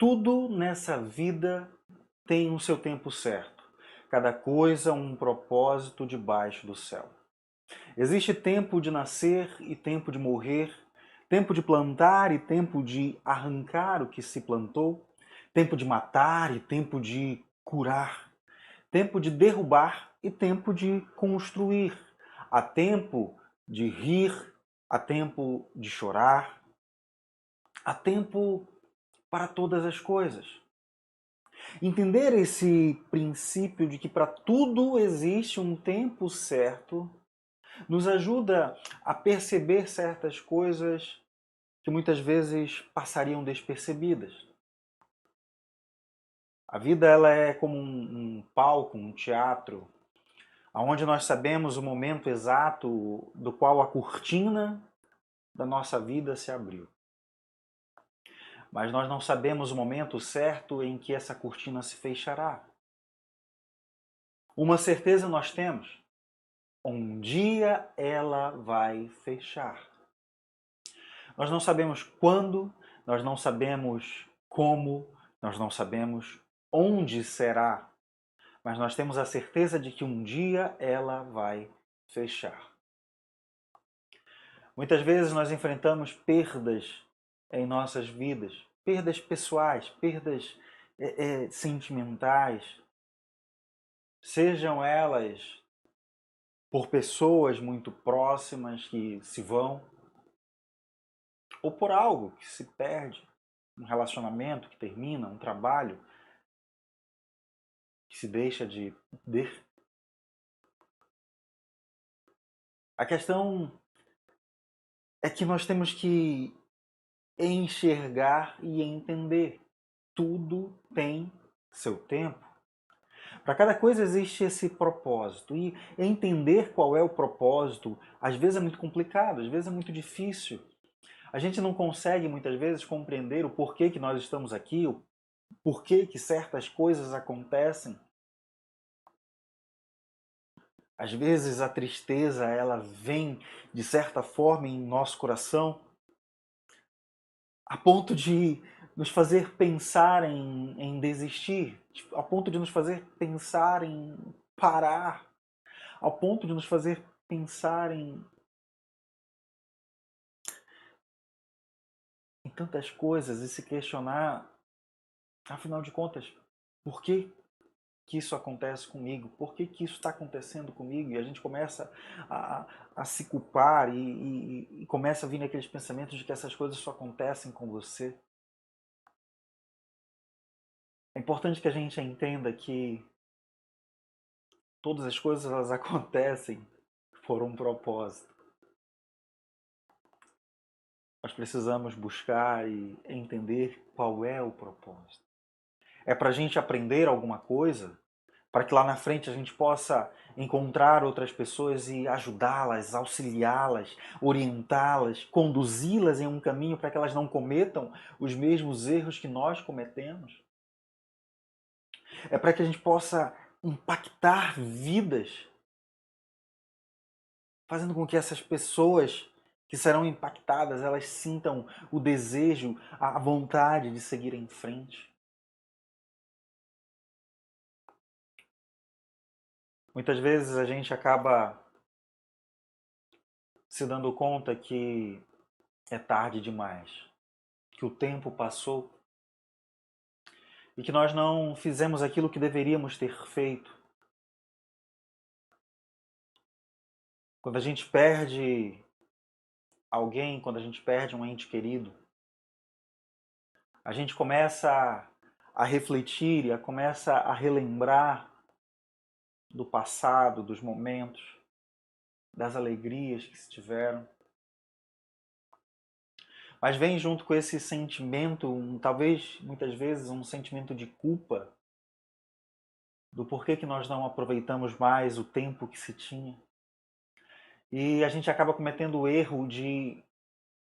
Tudo nessa vida tem o seu tempo certo. Cada coisa um propósito debaixo do céu. Existe tempo de nascer e tempo de morrer, tempo de plantar e tempo de arrancar o que se plantou, tempo de matar e tempo de curar, tempo de derrubar e tempo de construir. Há tempo de rir, há tempo de chorar, há tempo para todas as coisas. Entender esse princípio de que para tudo existe um tempo certo nos ajuda a perceber certas coisas que muitas vezes passariam despercebidas. A vida ela é como um palco, um teatro, onde nós sabemos o momento exato do qual a cortina da nossa vida se abriu. Mas nós não sabemos o momento certo em que essa cortina se fechará. Uma certeza nós temos: um dia ela vai fechar. Nós não sabemos quando, nós não sabemos como, nós não sabemos onde será, mas nós temos a certeza de que um dia ela vai fechar. Muitas vezes nós enfrentamos perdas em nossas vidas, perdas pessoais, perdas sentimentais, sejam elas por pessoas muito próximas que se vão, ou por algo que se perde, um relacionamento que termina, um trabalho que se deixa de ter. A questão é que nós temos que enxergar e entender. Tudo tem seu tempo. Para cada coisa existe esse propósito. E entender qual é o propósito, às vezes é muito complicado, às vezes é muito difícil. A gente não consegue, muitas vezes, compreender o porquê que nós estamos aqui, o porquê que certas coisas acontecem. Às vezes a tristeza, ela vem, de certa forma, em nosso coração, a ponto de nos fazer pensar em desistir, a ponto de nos fazer pensar em parar, ao ponto de nos fazer pensar em tantas coisas e se questionar, afinal de contas, por que isso acontece comigo? Por que isso está acontecendo comigo? E a gente começa a se culpar e começa a vir aqueles pensamentos de que essas coisas só acontecem com você. É importante que a gente entenda que todas as coisas elas acontecem por um propósito. Nós precisamos buscar e entender qual é o propósito. É para a gente aprender alguma coisa, para que lá na frente a gente possa encontrar outras pessoas e ajudá-las, auxiliá-las, orientá-las, conduzi-las em um caminho para que elas não cometam os mesmos erros que nós cometemos. É para que a gente possa impactar vidas, fazendo com que essas pessoas que serão impactadas, elas sintam o desejo, a vontade de seguir em frente. Muitas vezes a gente acaba se dando conta que é tarde demais, que o tempo passou e que nós não fizemos aquilo que deveríamos ter feito. Quando a gente perde alguém, quando a gente perde um ente querido, a gente começa a refletir e começa a relembrar do passado, dos momentos, das alegrias que se tiveram. Mas vem junto com esse sentimento, talvez muitas vezes um sentimento de culpa do porquê que nós não aproveitamos mais o tempo que se tinha. E a gente acaba cometendo o erro de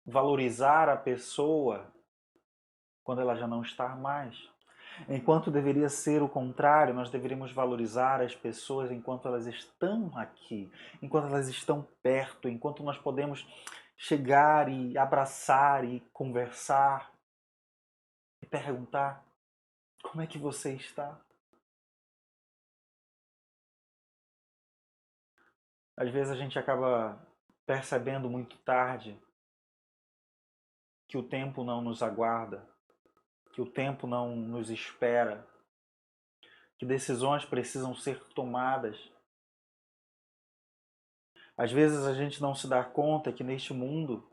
valorizar a pessoa quando ela já não está mais. Enquanto deveria ser o contrário, nós deveríamos valorizar as pessoas enquanto elas estão aqui, enquanto elas estão perto, enquanto nós podemos chegar e abraçar e conversar e perguntar Como é que você está? Às vezes a gente acaba percebendo muito tarde que o tempo não nos aguarda, que o tempo não nos espera, que decisões precisam ser tomadas. Às vezes a gente não se dá conta que neste mundo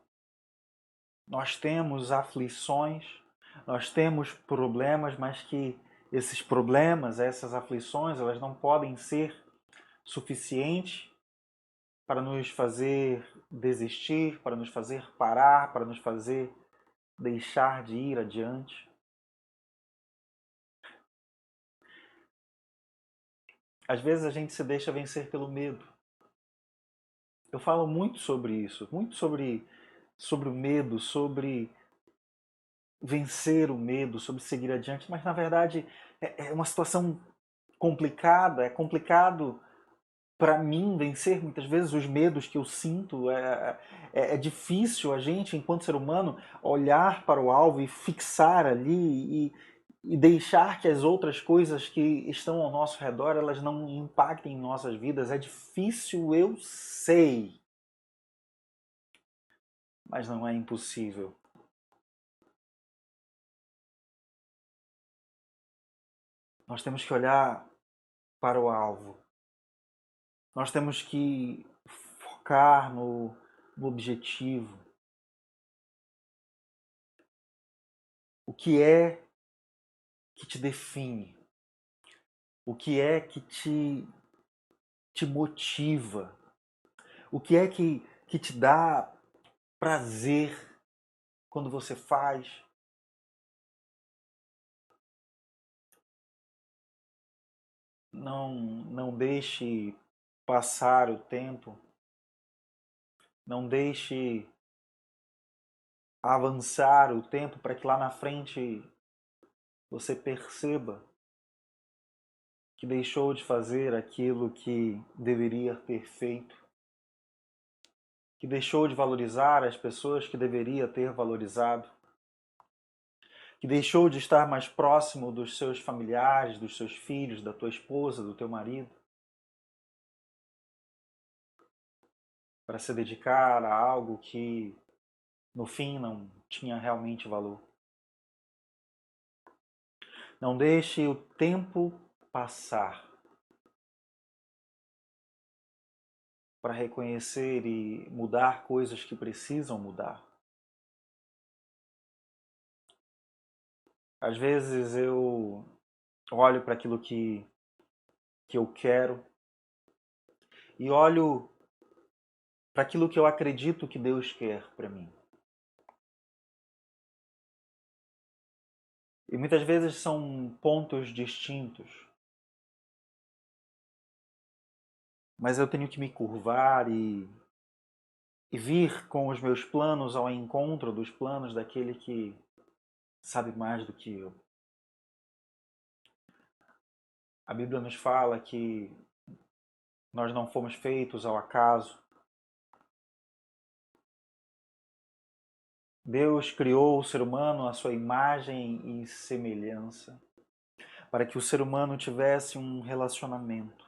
nós temos aflições, nós temos problemas, mas que esses problemas, essas aflições, elas não podem ser suficientes para nos fazer desistir, para nos fazer parar, para nos fazer deixar de ir adiante. Às vezes a gente se deixa vencer pelo medo. Eu falo muito sobre isso, muito sobre o medo, sobre vencer o medo, sobre seguir adiante, mas na verdade é uma situação complicada, é complicado para mim vencer muitas vezes os medos que eu sinto. É difícil a gente, enquanto ser humano, olhar para o alvo e fixar ali e deixar que as outras coisas que estão ao nosso redor elas não impactem em nossas vidas. É difícil, eu sei, mas não é impossível. Nós temos que olhar para o alvo. Nós temos que focar no objetivo. O que é que te define? O que é que te motiva? O que é que te dá prazer quando você faz? Não deixe passar o tempo, não deixe avançar o tempo para que lá na frente você perceba que deixou de fazer aquilo que deveria ter feito, que deixou de valorizar as pessoas que deveria ter valorizado, que deixou de estar mais próximo dos seus familiares, dos seus filhos, da tua esposa, do teu marido, para se dedicar a algo que no fim não tinha realmente valor. Não deixe o tempo passar para reconhecer e mudar coisas que precisam mudar. Às vezes eu olho para aquilo que eu quero e olho para aquilo que eu acredito que Deus quer para mim. E muitas vezes são pontos distintos, mas eu tenho que me curvar e vir com os meus planos ao encontro dos planos daquele que sabe mais do que eu. A Bíblia nos fala que nós não fomos feitos ao acaso. Deus criou o ser humano à sua imagem e semelhança, para que o ser humano tivesse um relacionamento.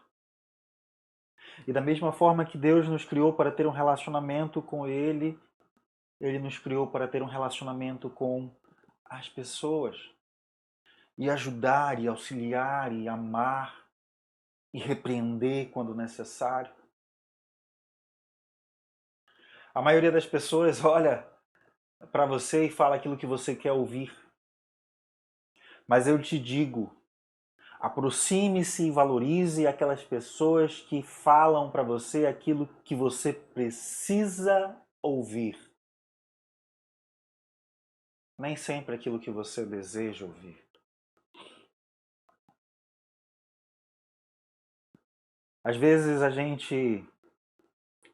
E da mesma forma que Deus nos criou para ter um relacionamento com Ele, Ele nos criou para ter um relacionamento com as pessoas. E ajudar, e auxiliar, e amar, e repreender quando necessário. A maioria das pessoas olha para você e fala aquilo que você quer ouvir. Mas eu te digo, aproxime-se e valorize aquelas pessoas que falam para você aquilo que você precisa ouvir. Nem sempre aquilo que você deseja ouvir. Às vezes a gente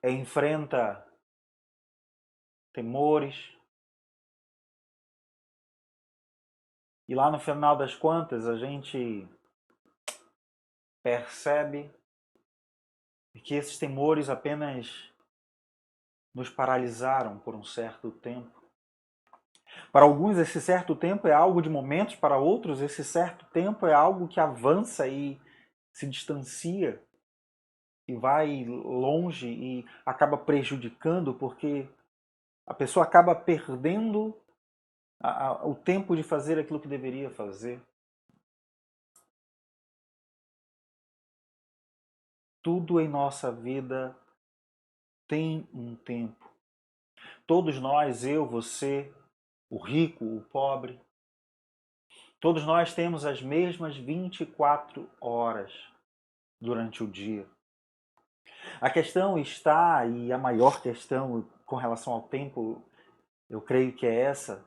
enfrenta temores e lá no final das contas a gente percebe que esses temores apenas nos paralisaram por um certo tempo. Para alguns, esse certo tempo é algo de momentos, para outros, esse certo tempo é algo que avança e se distancia e vai longe e acaba prejudicando, porque a pessoa acaba perdendo o tempo de fazer aquilo que deveria fazer. Tudo em nossa vida tem um tempo. Todos nós, eu, você, o rico, o pobre, todos nós temos as mesmas 24 horas durante o dia. A questão está, e a maior questão com relação ao tempo, eu creio que é essa,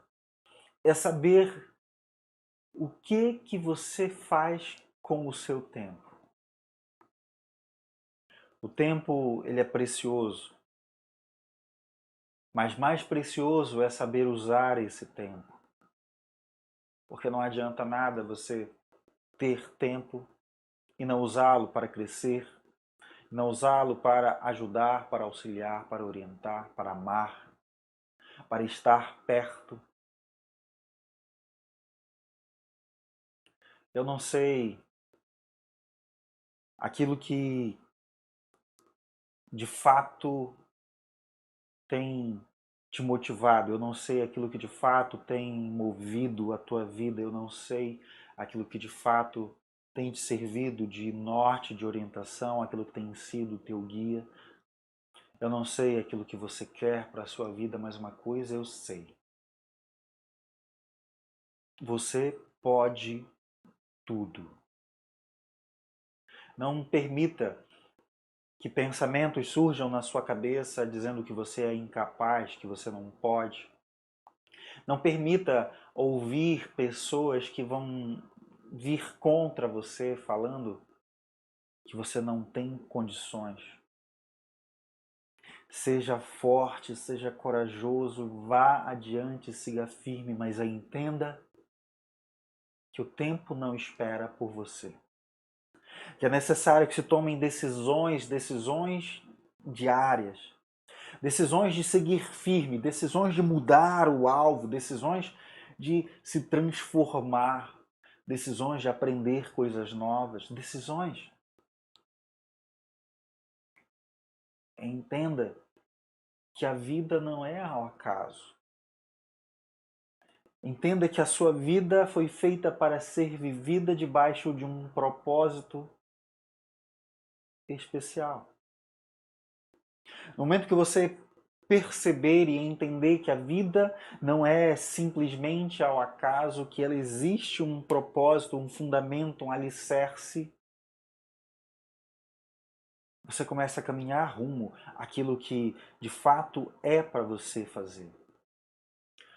é saber o que você faz com o seu tempo. O tempo, ele é precioso, mas mais precioso é saber usar esse tempo. Porque não adianta nada você ter tempo e não usá-lo para crescer, não usá-lo para ajudar, para auxiliar, para orientar, para amar, para estar perto. Eu não sei aquilo que de fato tem te motivado, eu não sei aquilo que de fato tem movido a tua vida, eu não sei aquilo que de fato tem te servido de norte, de orientação, aquilo que tem sido o teu guia. Eu não sei aquilo que você quer para a sua vida, mas uma coisa eu sei. Você pode tudo. Não permita que pensamentos surjam na sua cabeça dizendo que você é incapaz, que você não pode. Não permita ouvir pessoas que vão vir contra você falando que você não tem condições. Seja forte, seja corajoso, vá adiante, siga firme, mas entenda que o tempo não espera por você. Que é necessário que se tomem decisões diárias, decisões de seguir firme, decisões de mudar o alvo, decisões de se transformar, decisões de aprender coisas novas, decisões. Entenda que a vida não é ao acaso. Entenda que a sua vida foi feita para ser vivida debaixo de um propósito especial. No momento que você perceber e entender que a vida não é simplesmente ao acaso, que ela existe um propósito, um fundamento, um alicerce, você começa a caminhar rumo àquilo que de fato é para você fazer.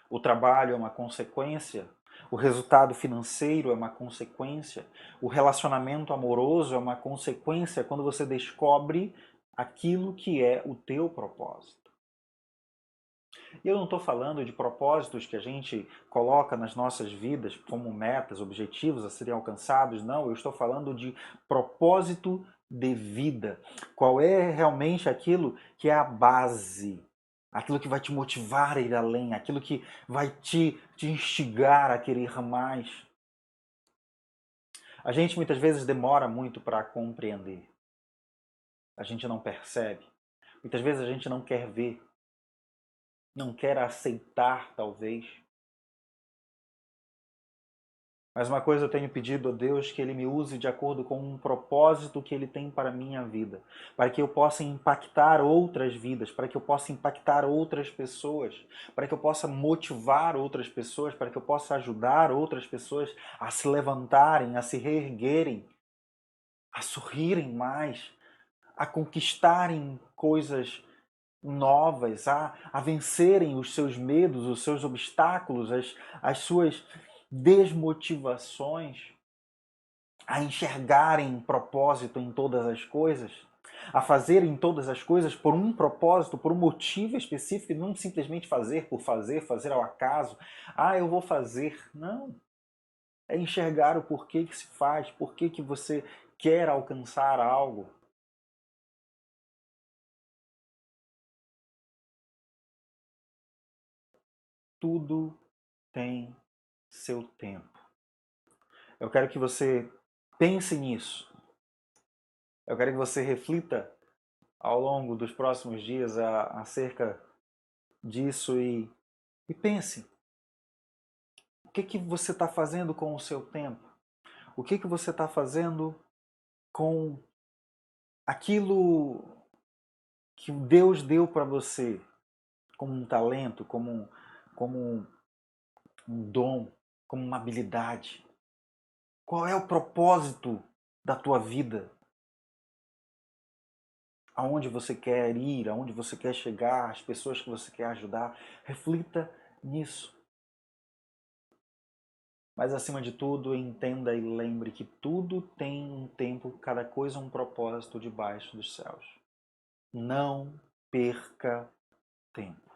O trabalho é uma consequência, o resultado financeiro é uma consequência, o relacionamento amoroso é uma consequência quando você descobre aquilo que é o teu propósito. E eu não estou falando de propósitos que a gente coloca nas nossas vidas como metas, objetivos a serem alcançados, não. Eu estou falando de propósito de vida. Qual é realmente aquilo que é a base, aquilo que vai te motivar a ir além, aquilo que vai te instigar a querer mais. A gente muitas vezes demora muito para compreender. A gente não percebe. Muitas vezes a gente não quer ver, não quer aceitar, talvez. Mas uma coisa eu tenho pedido a Deus, que Ele me use de acordo com um propósito que Ele tem para a minha vida, para que eu possa impactar outras vidas, para que eu possa impactar outras pessoas, para que eu possa motivar outras pessoas, para que eu possa ajudar outras pessoas a se levantarem, a se reerguerem, a sorrirem mais, a conquistarem coisas novas, a vencerem os seus medos, os seus obstáculos, as suas desmotivações, a enxergarem propósito em todas as coisas, a fazerem todas as coisas por um propósito, por um motivo específico, e não simplesmente fazer por fazer, fazer ao acaso. Ah, eu vou fazer. Não. É enxergar o porquê que se faz, porquê que você quer alcançar algo. Tudo tem seu tempo. Eu quero que você pense nisso. Eu quero que você reflita ao longo dos próximos dias acerca disso e pense. O que você está fazendo com o seu tempo? O que você está fazendo com aquilo que Deus deu para você como um talento, como um dom, como uma habilidade? Qual é o propósito da tua vida? Aonde você quer ir, aonde você quer chegar, as pessoas que você quer ajudar? Reflita nisso. Mas acima de tudo, entenda e lembre que tudo tem um tempo, cada coisa um propósito debaixo dos céus. Não perca tempo.